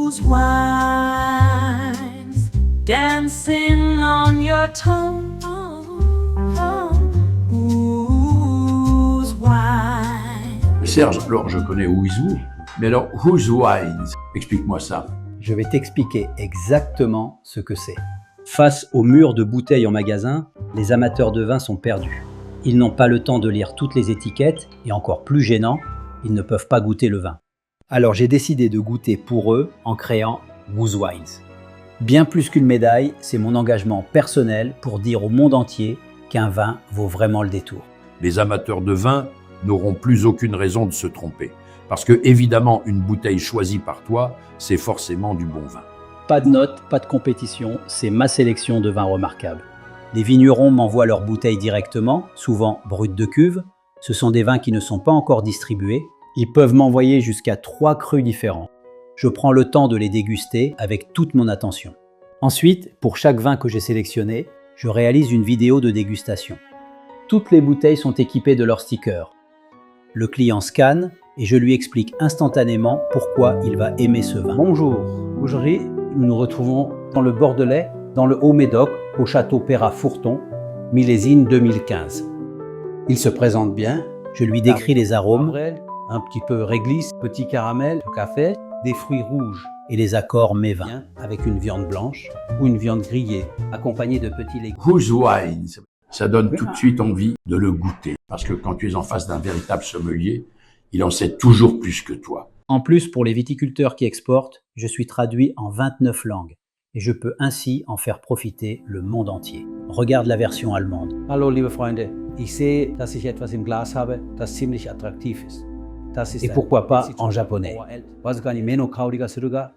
Whose wines dancing on your tongue? Whose wine? Serge, alors je connais Who is Who, mais alors Whose Wines? Explique-moi ça. Je vais t'expliquer exactement ce que c'est. Face au mur de bouteilles en magasin, les amateurs de vin sont perdus. Ils n'ont pas le temps de lire toutes les étiquettes et encore plus gênant, ils ne peuvent pas goûter le vin. Alors j'ai décidé de goûter pour eux en créant Whose Wines. Bien plus qu'une médaille, c'est mon engagement personnel pour dire au monde entier qu'un vin vaut vraiment le détour. Les amateurs de vin n'auront plus aucune raison de se tromper. Parce que, évidemment, une bouteille choisie par toi, c'est forcément du bon vin. Pas de notes, pas de compétition, c'est ma sélection de vins remarquables. Les vignerons m'envoient leurs bouteilles directement, souvent brutes de cuve. Ce sont des vins qui ne sont pas encore distribués. Ils peuvent m'envoyer jusqu'à 3 crus différents. Je prends le temps de les déguster avec toute mon attention. Ensuite, pour chaque vin que j'ai sélectionné, je réalise une vidéo de dégustation. Toutes les bouteilles sont équipées de leur sticker. Le client scanne et je lui explique instantanément pourquoi il va aimer ce vin. Bonjour, aujourd'hui nous nous retrouvons dans le Bordelais, dans le Haut-Médoc, au château Perrat-Fourton, millésime 2015. Il se présente bien, je lui décris les arômes, un petit peu réglisse, petit caramel, café, des fruits rouges et les accords mets-vins avec une viande blanche ou une viande grillée, accompagnée de petits légumes. Whose Wines? Ça donne tout de suite envie de le goûter. Parce que quand tu es en face d'un véritable sommelier, il en sait toujours plus que toi. En plus, pour les viticulteurs qui exportent, je suis traduit en 29 langues et je peux ainsi en faire profiter le monde entier. Regarde la version allemande. Hallo liebe Freunde, ich sehe, dass ich etwas im Glas habe, das ziemlich attraktiv ist. Das ist Et pourquoi pas en japonais. わずかに目の香りがするが、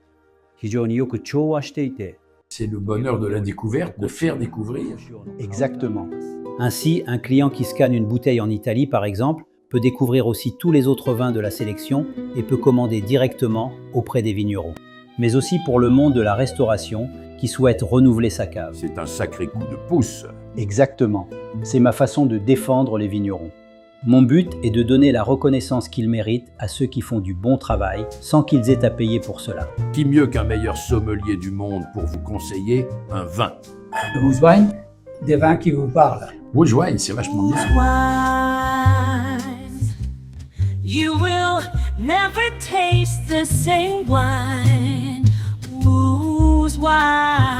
非常によく調和していて。 C'est le bonheur de la découverte, de faire découvrir. Exactement. Ainsi, un client qui scanne une bouteille en Italie, par exemple, peut découvrir aussi tous les autres vins de la sélection et peut commander directement auprès des vignerons. Mais aussi pour le monde de la restauration qui souhaite renouveler sa cave. C'est un sacré coup de pouce. Exactement. C'est ma façon de défendre les vignerons. Mon but est de donner la reconnaissance qu'ils méritent à ceux qui font du bon travail sans qu'ils aient à payer pour cela. Qui mieux qu'un meilleur sommelier du monde pour vous conseiller un vin? Whose Wine, des vins qui vous parlent. Whose Wines, c'est vachement bien. Wines, you will never taste the same wine. Whose wine?